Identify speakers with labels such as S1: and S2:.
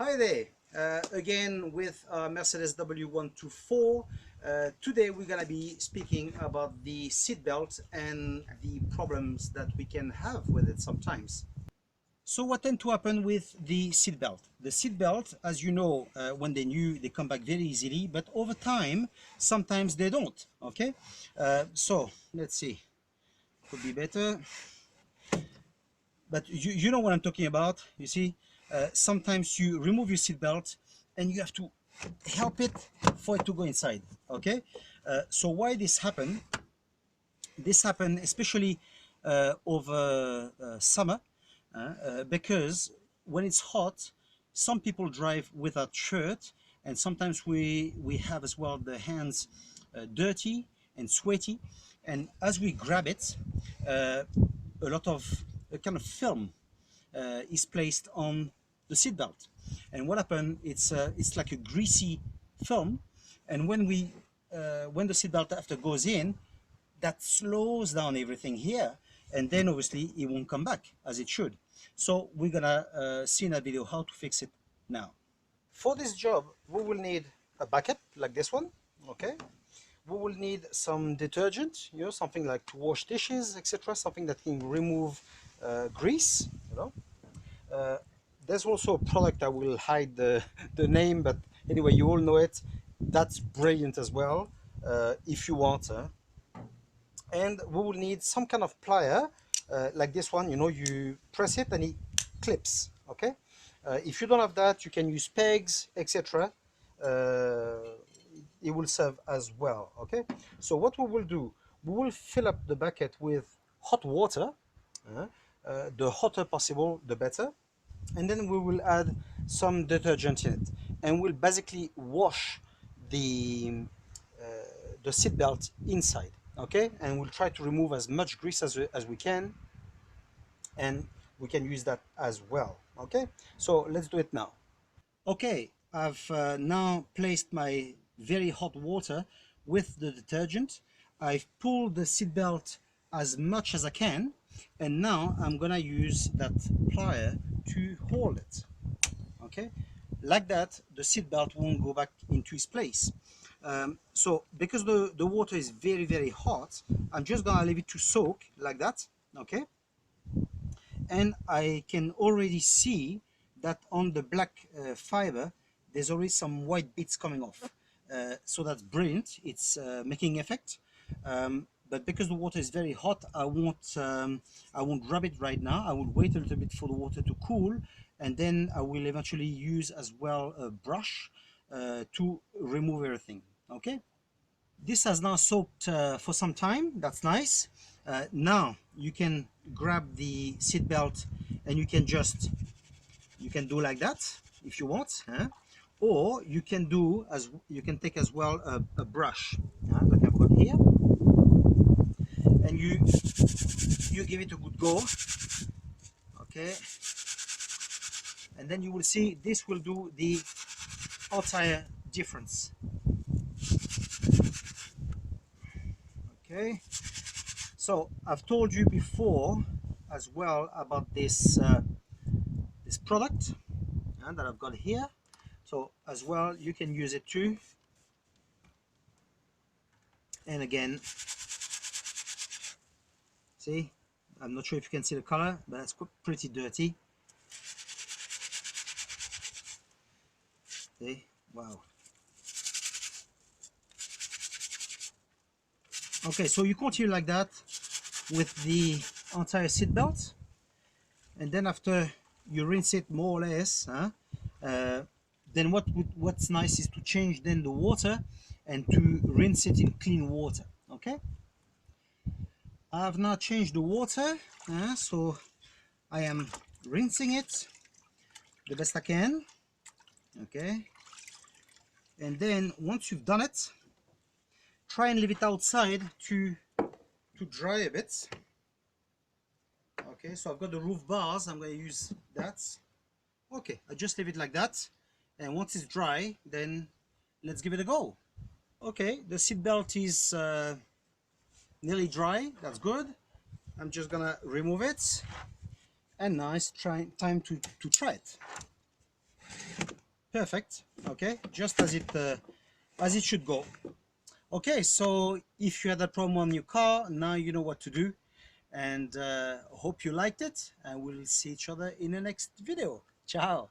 S1: Hi there, again with Mercedes W124. Today we're gonna be speaking about the seat belt and the problems that we can have with it sometimes. So what tends to happen with the seat belt? The seat belt, as you know, when they're new, they come back very easily, but over time, sometimes they don't, okay? So let's see, could be better. But you know what I'm talking about. You see, sometimes you remove your seat belt and you have to help it for it to go inside. Okay, so why this happen? This happen especially over summer, because when it's hot, some people drive without shirt, and sometimes we have as well the hands dirty and sweaty, and as we grab it, a lot of a kind of film is placed on the seat belt, and what happened? It's like a greasy film, and when the seat belt after goes in, that slows down everything here, and then obviously it won't come back as it should. So we're gonna see in that video how to fix it now. For this job, we will need a bucket like this one, okay? We will need some detergent, something like to wash dishes, etc. Something that can remove grease, There's also a product, I will hide the name, but anyway, you all know it. That's brilliant as well, if you want. And we will need some kind of plier, like this one. You press it and it clips, okay? If you don't have that, you can use pegs, etc. It will serve as well, okay? So what we will do, we will fill up the bucket with hot water. The hotter possible, the better. And then we will add some detergent in it, and we'll basically wash the seat belt inside, okay? And we'll try to remove as much grease as we can, and we can use that as well, okay? So let's do it now. Okay, I've now placed my very hot water with the detergent. I've pulled the seat belt as much as I can, and now I'm gonna use that plier to hold it, okay? Like that, the seat belt won't go back into its place. So because the water is very, very hot, I'm just gonna leave it to soak like that, okay? And I can already see that on the black fiber, there's already some white bits coming off. So that's brilliant, it's making effect. But because the water is very hot, I won't grab it right now. I will wait a little bit for the water to cool, and then I will eventually use as well a brush to remove everything, okay? This has now soaked for some time. That's nice. Now you can grab the seat belt and you can do like that if you want, or you can take as well a brush that I've got here, and you give it a good go, okay? And then you will see this will do the entire difference. Okay, so I've told you before as well about this this product that I've got here. So as well, you can use it too. And again, see, I'm not sure if you can see the color, but it's pretty dirty. See, wow. Okay, so you continue like that with the entire seat belt, and then after you rinse it more or less, then what's nice is to change then the water and to rinse it in clean water, okay? I've now changed the water, so I am rinsing it the best I can, okay? And then once you've done it, try and leave it outside to dry a bit. Okay, so I've got the roof bars, I'm going to use that. Okay, I just leave it like that, and once it's dry, then let's give it a go. Okay, the seat belt is nearly dry. That's good. I'm just gonna remove it, and now it's time to try it. Perfect. Okay, just as it should go. Okay, so if you had a problem on your car, now you know what to do. And hope you liked it, and we'll see each other in the next video. Ciao.